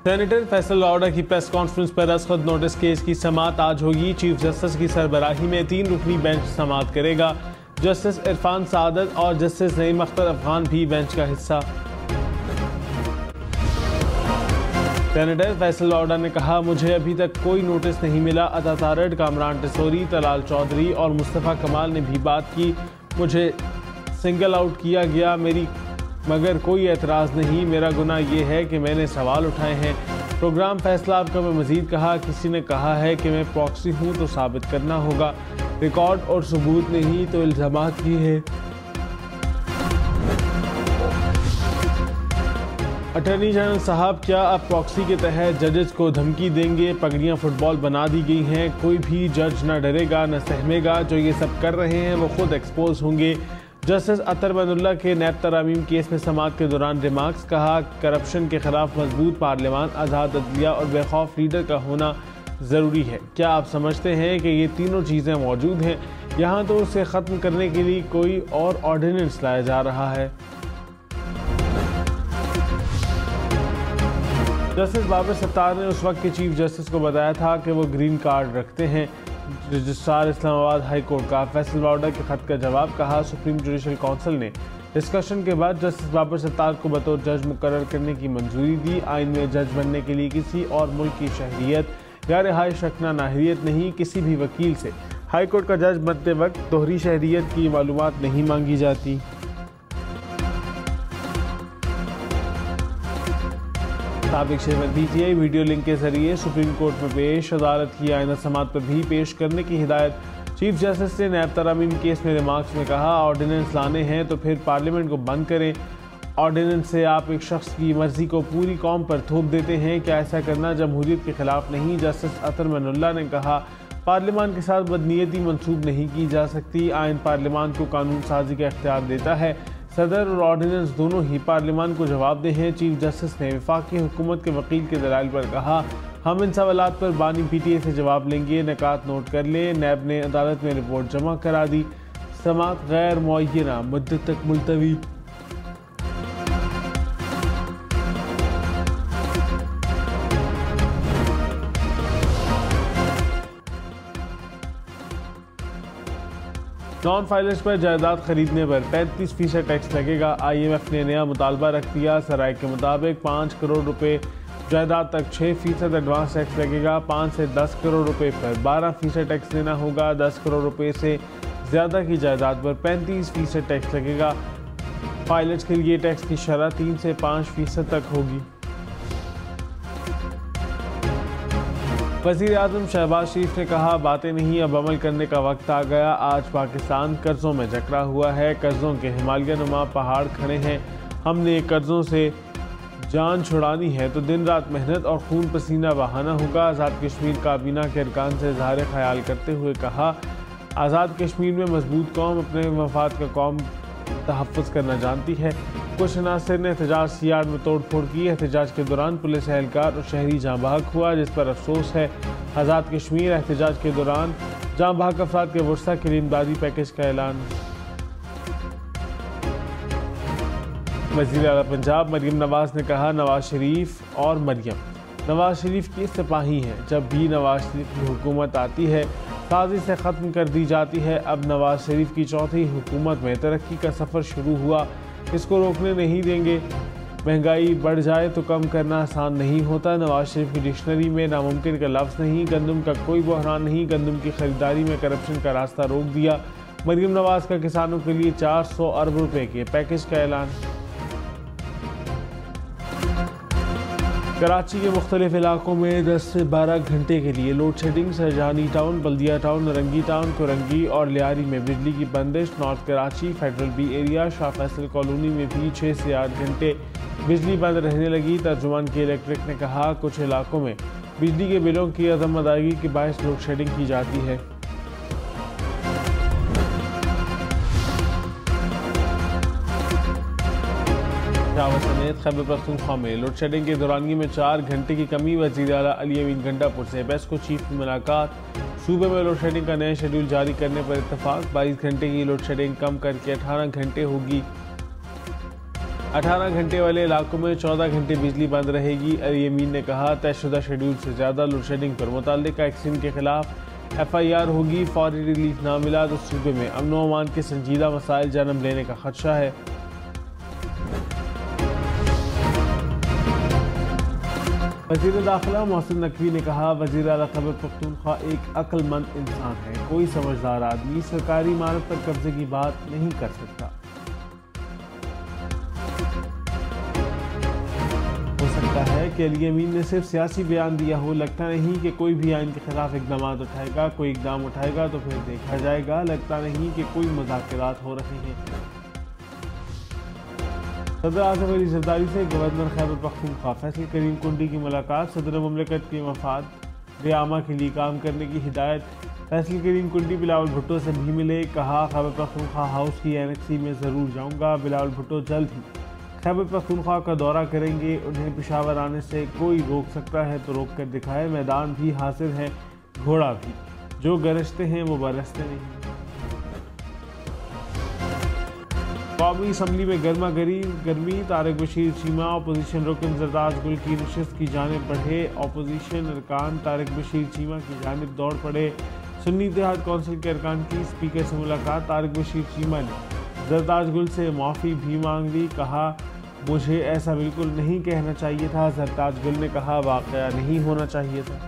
Senator Faisal लाउडा की press conference पर रसखत notice case की समाअत आज होगी। चीफ जस्टिस की सरबराही में 3 रुकनी बेंच समाअत करेगा। जस्टिस इरफान सादत और जस्टिस नईम अख्तर अफगान भी बेंच का हिस्सा। सेनेटर फैसल लाउडा ने कहा, मुझे अभी तक कोई नोटिस नहीं मिला। अता तारड़, कामरान टिसोरी, तलाल चौधरी और मुस्तफ़ा कमाल ने भी बात की। मुझे सिंगल आउट किया गया, मगर कोई एतराज़ नहीं। मेरा गुनाह ये है कि मैंने सवाल उठाए हैं। प्रोग्राम फैसला आपका में मज़ीद कहा, किसी ने कहा है कि मैं प्रॉक्सी हूँ तो साबित करना होगा, रिकॉर्ड और सबूत नहीं तो इल्ज़ामात ही है। अटॉर्नी जनरल साहब, क्या आप प्रॉक्सी के तहत जजेस को धमकी देंगे? पगड़ियाँ फुटबॉल बना दी गई हैं, कोई भी जज न डरेगा न सहमेगा। जो ये सब कर रहे हैं वो खुद एक्सपोज होंगे। जस्टिस अतर मनुल्लाह के नैब तरामीम केस में समाअत के दौरान रिमार्क्स। कहा, करप्शन के खिलाफ मजबूत पार्लियामान, आज़ाद अदलिया और बेखौफ लीडर का होना ज़रूरी है। क्या आप समझते हैं कि ये तीनों चीज़ें मौजूद हैं? यहाँ तो उसे ख़त्म करने के लिए कोई और ऑर्डिनेंस लाया जा रहा है। जस्टिस बाबर सत्तार ने उस वक्त के चीफ जस्टिस को बताया था कि वो ग्रीन कार्ड रखते हैं। रजिस्ट्रार इस्लामाबाद हाई कोर्ट का फैसल लाउडा के खत का जवाब। कहा, सुप्रीम जुडिशल काउंसिल ने डिस्कशन के बाद जस्टिस बाबर सत्तार को बतौर जज मुकर्रर करने की मंजूरी दी। आइन में जज बनने के लिए किसी और मुल्क की शहरियत या रिहाइश रखना नाहरियत नहीं। किसी भी वकील से हाई कोर्ट का जज बनते वक्त दोहरी शहरियत की मालूमात नहीं मांगी जाती। साबिक चेयरमैन पीटीआई वीडियो लिंक के जरिए सुप्रीम कोर्ट में पेश। अदालत की आइंदा समाअत पर भी पेश करने की हिदायत। चीफ जस्टिस ने नैब तरामीम केस में रिमार्क्स में कहा, ऑर्डिनेंस लाने हैं तो फिर पार्लियामेंट को बंद करें। ऑर्डिनेंस से आप एक शख्स की मर्जी को पूरी कौम पर थोप देते हैं। क्या ऐसा करना जमहूरियत के खिलाफ नहीं? जस्टिस अतर मनुल्लाह ने कहा, पार्लियामान के साथ बदनीयती मंसूब नहीं की जा सकती। आइन पार्लियामान को कानून साजी का इख्तियार देता है। सदर और ऑर्डिनेंस दोनों ही पार्लियामान को जवाबदेह हैं। चीफ जस्टिस ने वफाकी हुकूमत के वकील के दलाइल पर कहा, हम इन सवालात पर बानी पीटीए से जवाब लेंगे। निकात नोट कर ले। नैब ने अदालत में रिपोर्ट जमा करा दी। समाअत गैर मुअय्यना मुद्दत तक मुलतवी। नॉन फाइलर्स पर जायदाद खरीदने पर 35% टैक्स लगेगा। IMF ने नया मुतालबा रख दिया। सराय के मुताबिक 5 करोड़ रुपए जायदाद तक 6% एडवांस टैक्स लगेगा। 5 से 10 करोड़ रुपए पर 12% टैक्स देना होगा। 10 करोड़ रुपए से ज़्यादा की जायदाद पर 35% टैक्स लगेगा। पायलट्स के लिए टैक्स की शरह 3 से 5% तक होगी। वज़ीर आज़म शहबाज शरीफ ने कहा, बातें नहीं अब अमल करने का वक्त आ गया। आज पाकिस्तान कर्ज़ों में जकड़ा हुआ है। कर्ज़ों के हिमालय नुमा पहाड़ खड़े हैं। हमने कर्ज़ों से जान छुड़ानी है तो दिन रात मेहनत और खून पसीना बहाना होगा। आज़ाद कश्मीर काबीना के अरकान से इज़हार ख्याल करते हुए कहा, आज़ाद कश्मीर में मजबूत कौम अपने मफाद का कौम तहफ़्फ़ुज़ करना जानती है। कुछ अनासर ने एहतजाज यार्ड में तोड़ फोड़ की। एहतजाज के दौरान पुलिस एहलकार और शहरी जाँ बहक हुआ, जिस पर अफसोस है। आज़ाद कश्मीर एहतजाज के दौरान जाँ बहक अफराद के वर्सा के लिए इमदादी पैकेज का ऐलान। वज़ीर आला पंजाब मरियम नवाज़ ने कहा, नवाज शरीफ और मरियम नवाज शरीफ की सिपाही हैं। जब भी नवाज शरीफ की हुकूमत आती है साजिश से ख़त्म कर दी जाती है। अब नवाज शरीफ की चौथी हुकूमत में तरक्की का सफ़र शुरू हुआ, इसको रोकने नहीं देंगे। महंगाई बढ़ जाए तो कम करना आसान नहीं होता। नवाज शरीफ की डिक्शनरी में नामुमकिन का लफ्ज़ नहीं। गंदम का कोई बहरान नहीं। गंदम की खरीदारी में करप्शन का रास्ता रोक दिया। मरियम नवाज़ का किसानों के लिए 400 अरब रुपए के पैकेज का ऐलान। कराची के मुख्तलिफ इलाकों में 10 से 12 घंटे के लिए load shedding. Surjani town, Baldia town, Orangi town, Korangi और लियारी में बिजली की बंदिश। North Karachi, federal B area, Shah Faisal colony में भी 6 से 8 घंटे बिजली बंद रहने लगी। तर्जुमान के इलेक्ट्रिक ने कहा, कुछ इलाकों में बिजली के बिलों की अदम अदायगी के बायस लोड शेडिंग की जाती है। समेत खैबर पख्तूनख्वा में लोड शेडिंग के दौरानगी में 4 घंटे की कमी। वज़ीर आला अली अमीन गंडापुर से बेस्को चीफ की मुलाकात। सूबे में लोड शेडिंग का नया शेड्यूल जारी करने पर इत्तफाक। 22 घंटे की लोड शेडिंग कम करके 18 घंटे होगी। 18 घंटे वाले इलाकों में 14 घंटे बिजली बंद रहेगी। अली यमीन ने कहा, तयशुदा शेड्यूल से ज़्यादा लोड शेडिंग पर मुतल्लिका एक्सिन के खिलाफ FIR होगी। फौरी रिलीफ ना मिला तो सूबे में अमन व अमान के संजीदा मसाइल जन्म लेने का खदशा है। वज़ीर दाखिला मोहसिन नकवी ने कहा, वज़ीर आला खैबर पख्तूनख्वा एक अक्लमंद इंसान है। कोई समझदार आदमी सरकारी इमारत पर कब्जे की बात नहीं कर सकता। हो सकता है कि अली यमीन ने सिर्फ सियासी बयान दिया हो। लगता नहीं कि कोई भी आइन के खिलाफ इकदाम उठाएगा। कोई इकदाम उठाएगा तो फिर देखा जाएगा। लगता नहीं कि कोई मुज़ाकरात हो रहे हैं। सदर आसिफ अली जरदारी से गवर्नर खैबर पख्तूनख्वा फैसल करीम कुंडी की मुलाकात। सदर मुमलिकत के मफाद आमा के लिए काम करने की हिदायत। फैसल करीम कुंडी बिलावल भुट्टो से भी मिले। कहा, खैबर पख्तूनख्वा हाउस की एनेक्सी में ज़रूर जाऊँगा। बिलावल भुट्टो जल्द ही खैबर पख्तूनख्वा का दौरा करेंगे। उन्हें पेशावर आने से कोई रोक सकता है तो रोक कर दिखाए। मैदान भी हासिल है, घोड़ा भी। जो गरजते हैं वो बरसते नहीं। कौमी असम्बली में गर्मा गर्मी। तारिक बशीर चीमा अपोजिशन रुकन जरदाज गुल की नशिस्त की जानिब बढ़े। अपोजिशन अरकान तारिक बशीर चीमा की जानिब दौड़ पड़े। सुन्नी इत्तेहाद कौंसिल के अरकान की स्पीकर से मुलाकात। तारिक बशीर चीमा ने जरदाज गुल से माफ़ी भी मांग ली। कहा, मुझे ऐसा बिल्कुल नहीं कहना चाहिए था। जरदाज गुल ने कहा, वाक़या नहीं होना चाहिए था।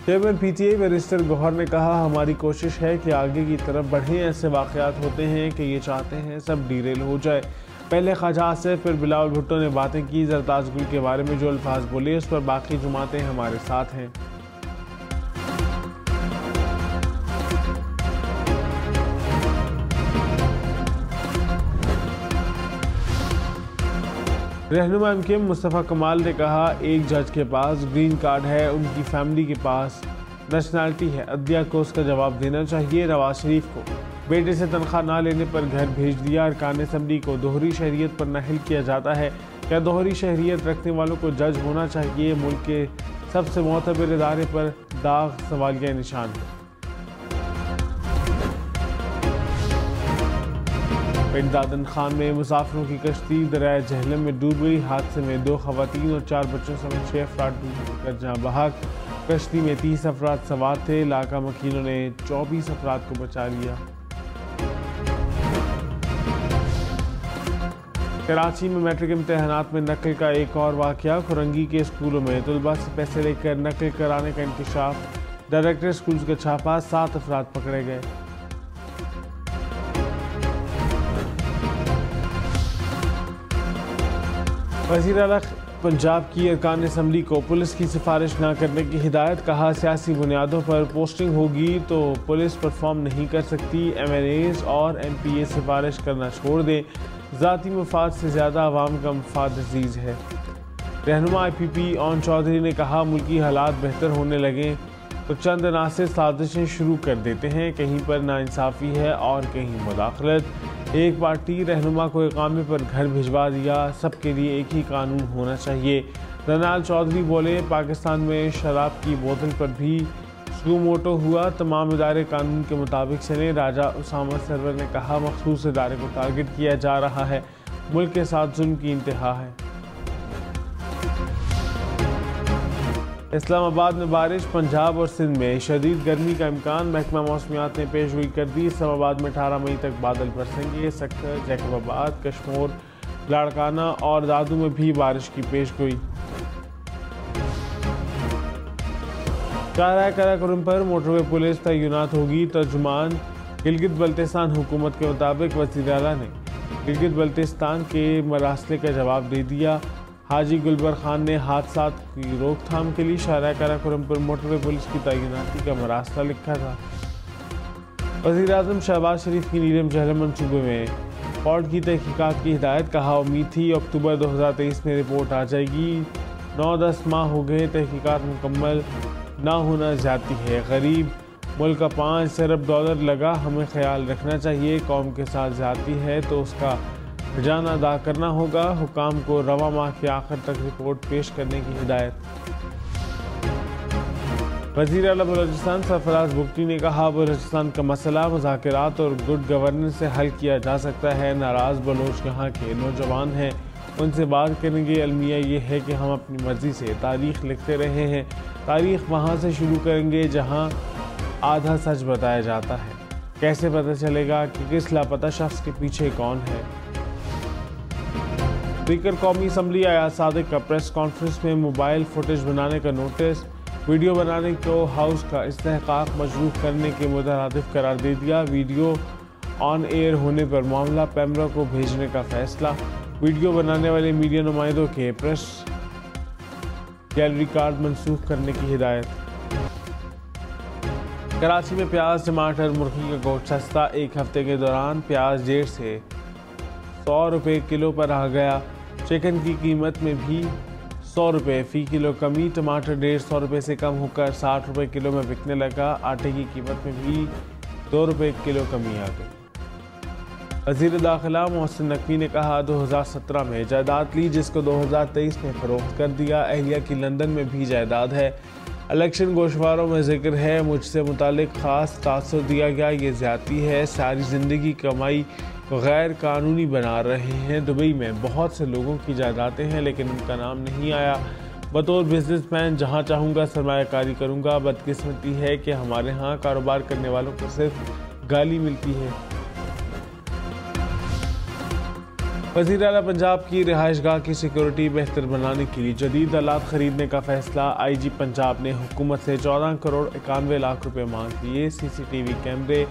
चेयरमैन PTA बैरिस्टर गौहर ने कहा, हमारी कोशिश है कि आगे की तरफ बढ़ें। ऐसे वाक़यात होते हैं कि ये चाहते हैं सब डीरेल हो जाए। पहले ख्वाजा आसिफ फिर बिलावल भुट्टो ने बातें की। जरदाज गुल के बारे में जो अल्फाज बोले उस पर बाकी जुमातें हमारे साथ हैं। रहनुमा MKM मुस्तफ़ा कमाल ने कहा, एक जज के पास ग्रीन कार्ड है, उनकी फैमिली के पास नेशनैलिटी है। अदलिया को उसका जवाब देना चाहिए। नवाज शरीफ को बेटे से तनख्वाह ना लेने पर घर भेज दिया। अरकान असम्बली को दोहरी शहरियत पर नाहिल किया जाता है। क्या दोहरी शहरियत रखने वालों को जज होना चाहिए? मुल्क के सबसे मोतबर इदारे पर दाग सवालिया निशान है। पिंड दादन खान में मुसाफिरों की कश्ती दरिया झेलम में डूब गई। हादसे में 2 खवातीन और 4 बच्चों समेत 6 अफराद डूबकर जहाँ बहक। कश्ती में 30 अफराद सवार थे। इलाका मकीनों ने 24 अफराद को बचा लिया। कराची में मैट्रिक इम्तहानात में नकल का एक और वाक़या। खुरंगी के स्कूलों में तलबा से पैसे लेकर नकल कराने का इंकशाफ। डायरेक्टर स्कूल्स का छापा। 7 अफराद पकड़े गए। वज़ीर आला पंजाब की अरकान असम्बली को पुलिस की सिफारिश न करने की हिदायत। कहा, सियासी बुनियादों पर पोस्टिंग होगी तो पुलिस परफॉर्म नहीं कर सकती। MNAs और MPA सिफारिश करना छोड़ दें। ज़ाती मफाद से ज़्यादा आवाम का मफाद अजीज़ है। रहनुमा IPP ओन चौधरी ने कहा, मुल्की हालात बेहतर होने लगें तो चंद नासिर साजिशें शुरू कर देते हैं। कहीं पर नाइंसाफ़ी है और कहीं मुदाखलत। एक पार्टी रहनुमा को इकामे पर घर भिजवा दिया। सबके लिए एक ही कानून होना चाहिए। रनाल चौधरी बोले, पाकिस्तान में शराब की बोतल पर भी सुओ मोटो हुआ। तमाम इदारे कानून के मुताबिक चले। राजा उसामा सरवर ने कहा, मखसूस इदारे को टारगेट किया जा रहा है। मुल्क के साथ जुल्म की इंतहा है। इस्लामाबाद में बारिश। पंजाब और सिंध में शदीद गर्मी का इम्कान। महकमा मौसमियात ने पेशगोई कर दी। इस्लामाबाद में 18 मई तक बादल बरसेंगे। सक्कर, जैकबाबाद, कश्मोर, लाड़काना और दादू में भी बारिश की पेशगोई। काराकोरम पर मोटरवे पुलिस तैनात होगी। तर्जुमान गिलगित बल्तिस्तान हुकूमत के मुताबिक वज़ीर आला ने गिलगित बल्तिस्तान के मरासले का जवाब दे दिया। हाजी गुलबर खान ने हादसात की रोकथाम के लिए शाहरा काराकोरम पर मोटरवे पुलिस की तैनाती का मरासला लिखा था। वज़ीर आज़म शहबाज शरीफ की नीलम जहलम मनसूबे में फॉल्ट की तहकीकात की हिदायत। कहा, उम्मीद थी अक्टूबर 2023 में रिपोर्ट आ जाएगी। 9-10 माह हो गए, तहकीकात मुकम्मल ना होना जाती है। गरीब मुल्क का $5 अरब लगा। हमें ख्याल रखना चाहिए। कौम के साथ जाती है तो उसका खजाना अदा करना होगा। हुकाम को रवा माह के आखिर तक रिपोर्ट पेश करने की हिदायत। वज़ीर आला बलोचिस्तान सरफराज बुगटी ने कहा, बलोचिस्तान का मसला मुज़ाकरात और गुड गवर्नेंस से हल किया जा सकता है। नाराज़ बलोच यहाँ के नौजवान हैं, उनसे बात करेंगे। अलमिया ये है कि हम अपनी मर्ज़ी से तारीख़ लिखते रहे हैं, तारीख़ वहाँ से शुरू करेंगे जहाँ आधा सच बताया जाता है। कैसे पता चलेगा कि किस लापता शख्स के पीछे कौन है? स्पीकर कौमी असम्बली अयाज सादिक का प्रेस कॉन्फ्रेंस में मोबाइल फुटेज बनाने का नोटिस, वीडियो बनाने को हाउस का इस्तेहकाक मजरूह करने के मुतरादिफ करार दे दिया। वीडियो ऑन एयर होने पर मामला पैमरा को भेजने का फैसला। वीडियो बनाने वाले मीडिया नुमाइंदों के प्रेस गैलरी कार्ड मनसूख करने की हिदायत। कराची में प्याज, टमाटर, मुर्गी का गोश्त सस्ता। एक हफ्ते के दौरान प्याज 1.5 से 100 रुपये किलो पर आ गया। चिकन की कीमत में भी 100 रुपये फ़ी किलो कमी। टमाटर 150 रुपये से कम होकर 60 रुपये किलो में बिकने लगा। आटे की कीमत में भी 2 रुपये किलो कमी आ गई। वज़ीर दाखिला मोहसिन नकवी ने कहा, 2017 में जायदाद ली जिसको 2023 में फ़रोख्त कर दिया। अहलिया की लंदन में भी जायदाद है। इलेक्शन गोशवारों में जिक्र है, मुझसे मुतालिक ख़ास तासुर दिया गया, ये ज़्यादती है। सारी ज़िंदगी कमाई को गैर कानूनी बना रहे हैं। दुबई में बहुत से लोगों की जायदादें हैं लेकिन उनका नाम नहीं आया। बतौर बिजनेसमैन जहां चाहूँगा सरमायाकारी करूँगा। बदकिस्मती है कि हमारे यहाँ कारोबार करने वालों को सिर्फ गाली मिलती है। वज़ीर आला पंजाब की रिहाइशगाह की सिक्योरिटी बेहतर बनाने के लिए जदीद आलात खरीदने का फैसला। IG पंजाब ने हुकूमत से 14 करोड़ 91 लाख रुपए मांग लिए। CCTV कैमरे,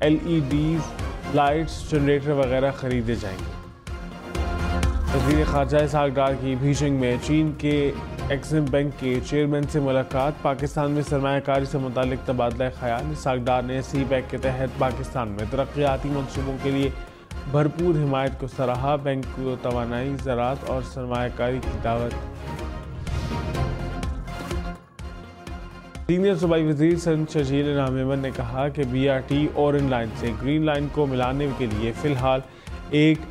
LEDs, लाइट्स, जनरेटर वगैरह खरीदे जाएंगे। वज़ीर ख़ारजा इसहाक़ डार की बीजिंग में चीन के एक्सिम बैंक के चेयरमैन से मुलाकात। पाकिस्तान में सरमायाकारी से मुतालिक तबादला ख़याल। इसहाक़ डार ने CPEC के तहत पाकिस्तान में तरक्याती मनसूबों के लिए भरपूर हिमायत को सराहा। बैंक को तवानाई, ज़राअत और सरमायाकारी की दावत। सीनियर सूबाई वज़ीर सन शजील नामेमन ने कहा कि BRT ऑरेंज लाइन से ग्रीन लाइन को मिलाने के लिए फ़िलहाल एक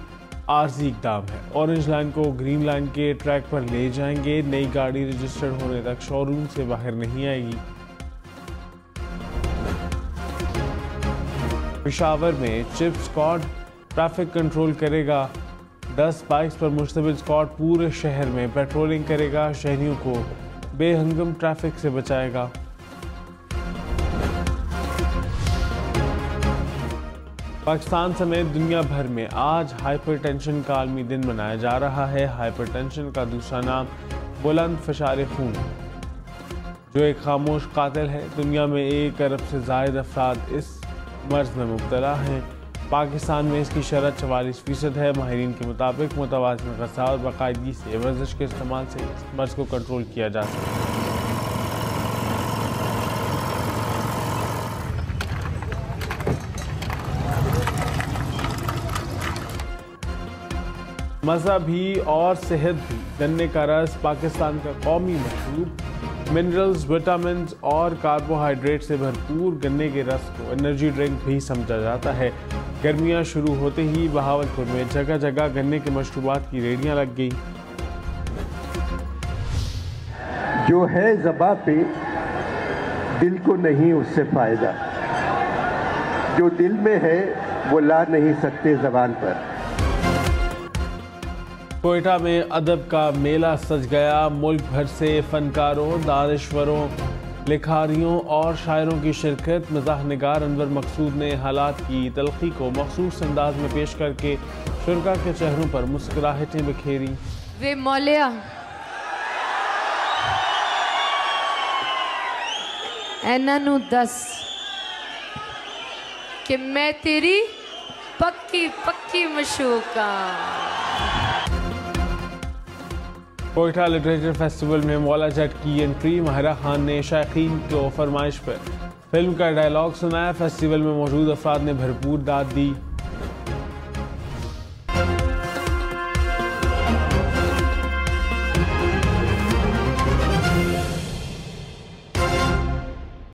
आर्जी इक़दाम है। ऑरेंज लाइन को ग्रीन लाइन के ट्रैक पर ले जाएंगे। नई गाड़ी रजिस्टर्ड होने तक शोरूम से बाहर नहीं आएगी। पेशावर में चिप स्क्वाड ट्रैफिक कंट्रोल करेगा। 10 बाइक्स पर मुश्तमिल स्क्वाड पूरे शहर में पेट्रोलिंग करेगा। शहरियों को बेहंगम ट्रैफिक से बचाएगा। पाकिस्तान समेत दुनिया भर में आज हाइपरटेंशन का आलमी दिन मनाया जा रहा है। हाइपरटेंशन का दूसरा नाम बुलंद फशार खून, जो एक खामोश कातिल है। दुनिया में 1 अरब से ज़ायद अफराद इस मर्ज में मुब्तला हैं। पाकिस्तान में इसकी शरह 44% है। माहिरीन के मुताबिक मुतवाज़िन ग़िज़ा और बाकायदगी से वर्जिश के इस्तेमाल से इस मर्ज को कंट्रोल किया जा सकता है। मज़ा भी और सेहत भी। गन्ने का रस पाकिस्तान का कौमी मशरूब, मिनरल्स, विटामिन और कार्बोहाइड्रेट से भरपूर गन्ने के रस को एनर्जी ड्रिंक भी समझा जाता है। गर्मियां शुरू होते ही बहावलपुर में जगह जगह गन्ने के मशरूबात की रेहड़ियां लग गई। जो है ज़बां पे दिल को नहीं उससे फ़ायदा, जो दिल में है वो ला नहीं सकते ज़बान पर। कोयटा में अदब का मेला सज गया। मुल्क भर से फनकारों, दानिश्वरों, लिखारियों और शायरों की शिरकत। मज़ाह निगार अनवर मकसूद ने हालात की तलखी को मखसूस अंदाज में पेश करके शुरका के चेहरों पर मुस्कुराहटें बिखेरी। वे मौलिया ऐना नू दस कि मैं तेरी पक्की पक्की मशूका। कोयटा लिटरेचर फेस्टिवल में मौला जट की एंट्री। माहिरा खान ने शायकीन को फरमाइश पर फिल्म का डायलॉग सुनाया। फेस्टिवल में मौजूद अफराद ने भरपूर दाद दी।